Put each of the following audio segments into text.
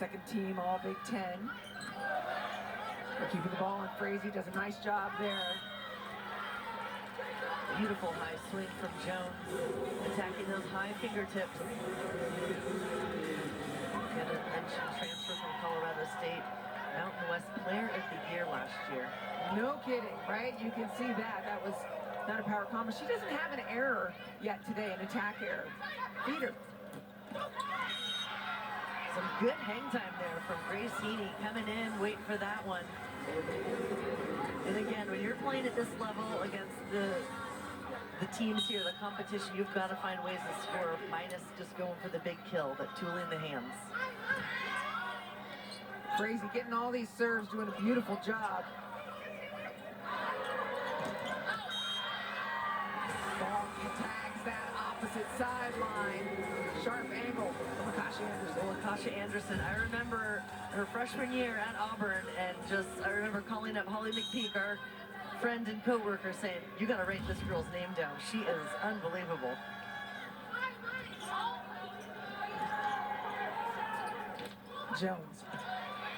second team All Big Ten. They're keeping the ball on Frazee, does a nice job there. Beautiful high swing from Jones, attacking those high fingertips. Got to mention transfer from Colorado State, Mountain West Player of the Year last year. No kidding, right? You can see that. That was not a power combo. She doesn't have an error yet today, an attack error. Feeder. Some good hang time there from Grace Heaney, coming in, waiting for that one. And again, when you're playing at this level against the teams here, the competition, you've got to find ways to score, minus just going for the big kill, but tooling the hands. Frazee getting all these serves, doing a beautiful job. Ball tags that opposite sideline. Sharp angle from Akasha Anderson. Well, Akasha Anderson, I remember her freshman year at Auburn, and I remember calling up Holly McPeak, our friend and co-worker, saying, you got to write this girl's name down. She is unbelievable. Jones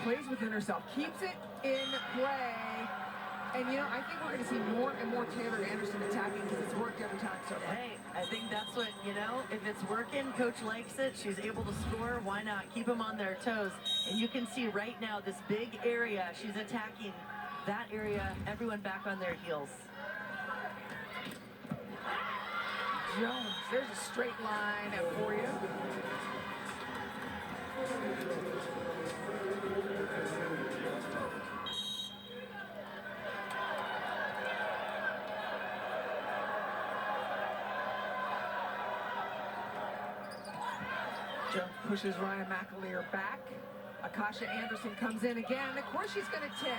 plays within herself, keeps it in play. And, you know, I think we're going to see more and more Taylor Anderson attacking because it's worked every time so far. Hey, I think that's what, you know, if it's working, coach likes it, she's able to score, why not? Keep them on their toes. And you can see right now this big area, she's attacking that area, everyone back on their heels. Jones, there's a straight line for you. Jones pushes Ryan McAleer back. Akasha Anderson comes in again. Of course she's going to tip.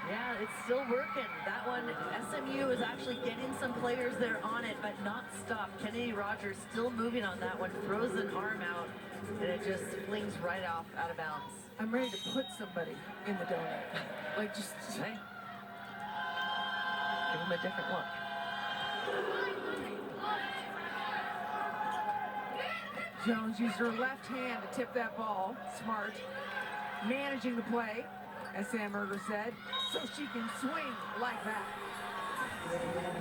Yeah, it's still working. That one, SMU is actually getting some players there on it, but not stopped. Kennedy Rogers still moving on that one, throws an arm out, and it just flings right off out of bounds. I'm ready to put somebody in the donut. Like, just... Hey. Give them a different look. Jones used her left hand to tip that ball. Smart. Managing the play, as Sam Erger said, so she can swing like that.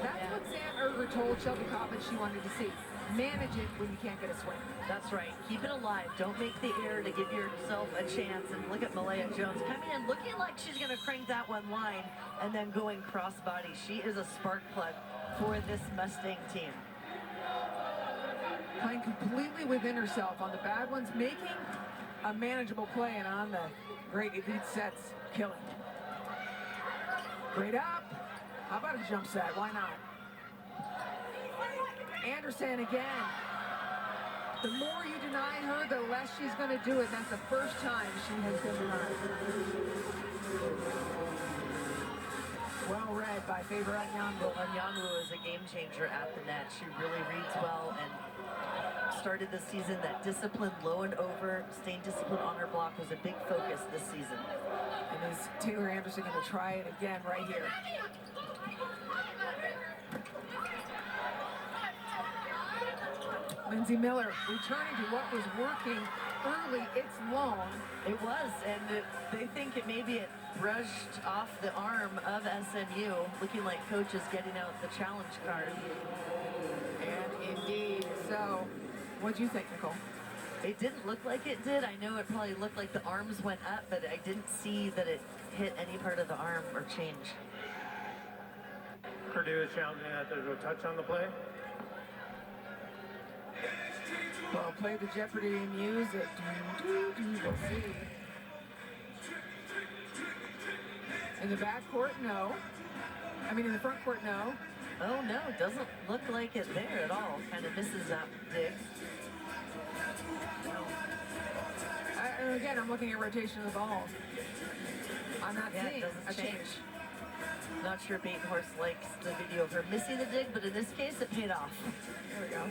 That's what Sam Erger told Shelby Coffin she wanted to see. Manage it when you can't get a swing. That's right. Keep it alive. Don't make the error to give yourself a chance. And look at Malaya Jones coming in, looking like she's going to crank that one line and then going crossbody. She is a spark plug for this Mustang team. Playing completely within herself on the bad ones, making a manageable play, and on the great elite sets, killing. Great up. How about a jump set? Why not? Anderson again. The more you deny her, the less she's going to do it. That's the first time she has been denied. Well read by Faber Anyanwu. Anyanwu is a game changer at the net. She really reads well and started the season. That discipline, low and over, staying disciplined on her block was a big focus this season. And is Taylor Anderson going to try it again right here? Lindsay Miller returning to what was working early. It's long. It was, and they think it maybe it brushed off the arm of SMU, looking like coach is getting out the challenge card. And indeed, so what'd you think, Nicole? It didn't look like it did. I know it probably looked like the arms went up, but I didn't see that it hit any part of the arm or change. Purdue is challenging that there's no touch on the play. Well, play the Jeopardy music. We'll see. In the back court, no. I mean, in the front court, no. Oh, no, doesn't look like it there at all. Kind of misses that dig. And again, I'm looking at rotation of the ball. I'm not seeing a change. Not sure Bait Horse likes the video of her missing the dig, but in this case, it paid off. There we go.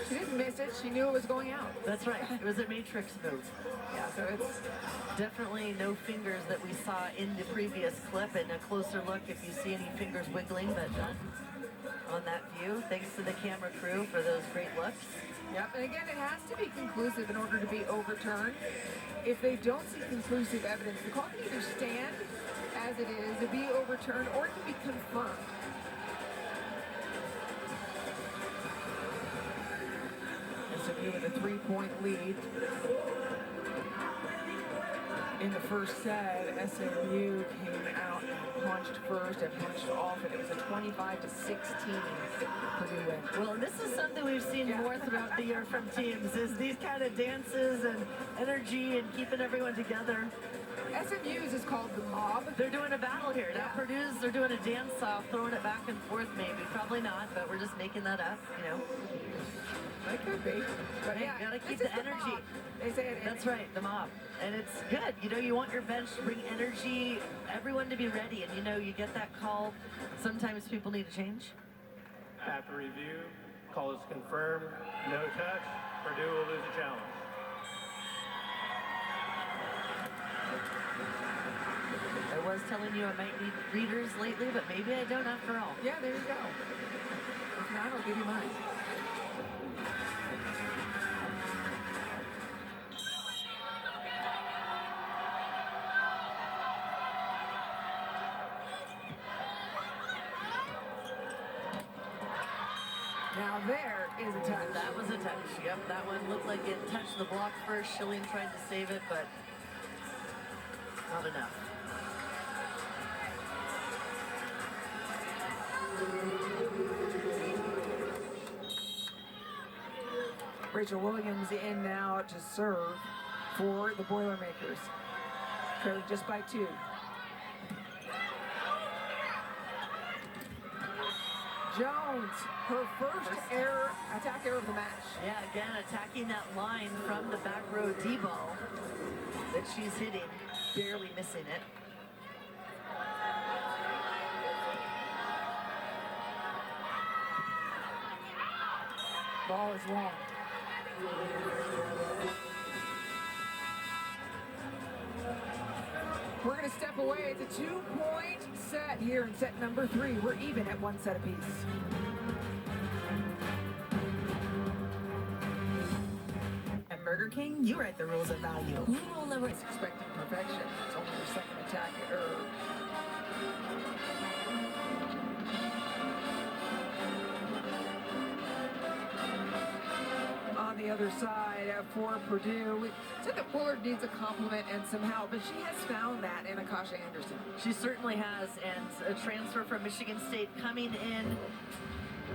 She didn't miss it. She knew it was going out. That's right. It was a matrix move. Yeah, so it's definitely no fingers that we saw in the previous clip, and a closer look if you see any fingers wiggling, but on that view. SMU. Thanks to the camera crew for those great looks. Yep, and again, it has to be conclusive in order to be overturned. If they don't see conclusive evidence, the call can either stand as it is, to be overturned, or it can be confirmed. SMU with a 3-point lead. In the first set, SMU came out and punched first and punched off, and it was a 25-16 Purdue win. Well, this is something we've seen more throughout the year from teams, is these kind of dances and energy and keeping everyone together. SMU's is called the mob. They're doing a battle here. Now Purdue's, they're doing a dance-off, throwing it back and forth maybe. Probably not, but we're just making that up, you know. It could be. But hey, yeah, gotta keep the energy. They say it. That's right, the mob. And it's good. You know, you want your bench to bring energy, everyone to be ready. And you know, you get that call. Sometimes people need to change. After review, call is confirmed. No touch. Purdue will lose the challenge. I was telling you I might need readers lately, but maybe I don't after all. Yeah, there you go. If not, I'll give you mine. Now there is a touch. That was a touch. Yep, that one looked like it touched the block first. Schilling tried to save it, but not enough. Rachel Williams in now to serve for the Boilermakers. Trailing just by 2. Jones, her first attack error of the match. Yeah, again, attacking that line from the back row D-ball that she's hitting, barely missing it. Ball is long. We're going to step away. It's a 2-point set here in set number 3. We're even at 1 set apiece. At Burger King, you write the rules of value. New rule number It's expecting perfection. It's only her second attack error. On the other side for Purdue, we said that Bullard needs a compliment and some help, and she has found that in Akasha Anderson. She certainly has, and a transfer from Michigan State coming in.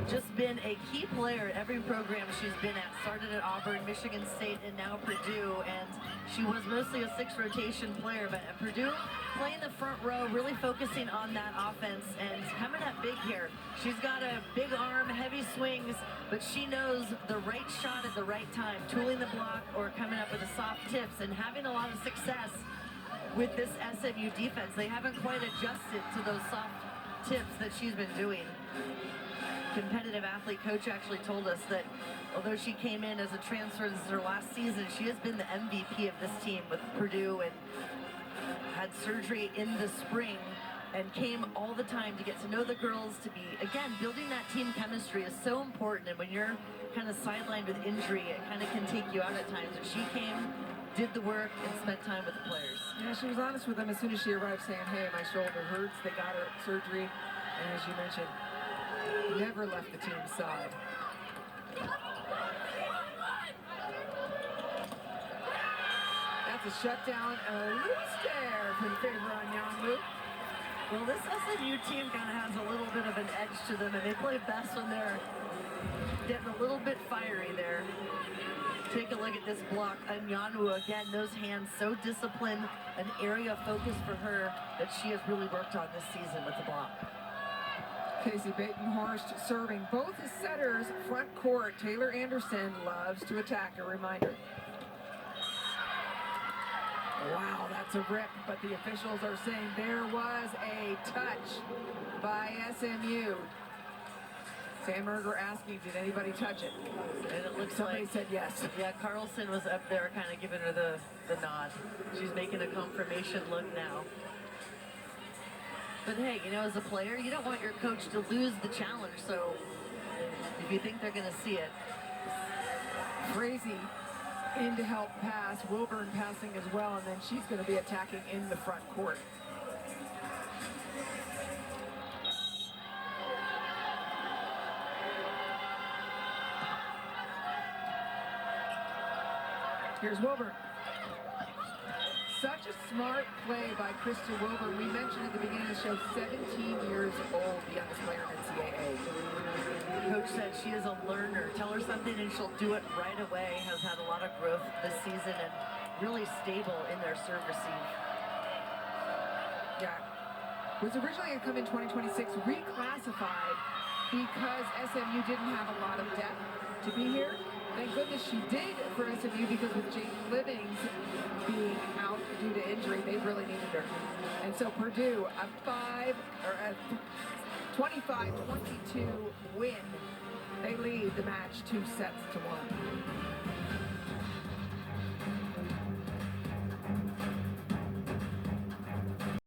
Just been a key player at every program she's been at. Started at Auburn, Michigan State, and now Purdue. And she was mostly a 6th rotation player, but at Purdue, playing the front row, really focusing on that offense and coming up big here. She's got a big arm, heavy swings, but she knows the right shot at the right time, tooling the block or coming up with the soft tips and having a lot of success with this SMU defense. They haven't quite adjusted to those soft tips that she's been doing. Competitive athlete coach actually told us that although she came in as a transfer, this is her last season, she has been the MVP of this team with Purdue and had surgery in the spring and came all the time to get to know the girls, to be, again, building that team chemistry is so important. And when you're kind of sidelined with injury, it kind of can take you out at times. And she came, did the work, and spent time with the players. Yeah, she was honest with them as soon as she arrived, saying, hey, my shoulder hurts. They got her surgery. And as you mentioned, never left the team's side. That's a shutdown, a loose there in favor on Yanwu. Well, this SMU team kind of has a little bit of an edge to them, and they play best when they're getting a little bit fiery there. Take a look at this block. Anyanwu, again, those hands so disciplined, an area of focus for her that she has really worked on this season with the block. Casey Batenhorst serving both his setters front court. Taylor Anderson loves to attack, a reminder. Wow, that's a rip, but the officials are saying there was a touch by SMU. Sam Erger asking, did anybody touch it? And it looks Somebody like, said yes. Yeah, Carlson was up there kind of giving her the nod. She's making a confirmation look now. But hey, you know, as a player, you don't want your coach to lose the challenge, so if you think they're going to see it. Frazee in to help pass. Wilburn passing as well, and then she's going to be attacking in the front court. Here's Wilburn. Such a smart play by Krista Wilburn. We mentioned at the beginning of the show, 17 years old, the youngest player in NCAA. Coach said she is a learner. Tell her something and she'll do it right away. Has had a lot of growth this season and really stable in their serve receive. Yeah. Was originally going to come in 2026, reclassified because SMU didn't have a lot of depth to be here. Thank goodness she did for SMU, because with Jane Livings being out due to injury, they really needed her. And so Purdue, a 25-22 win. They lead the match 2-1.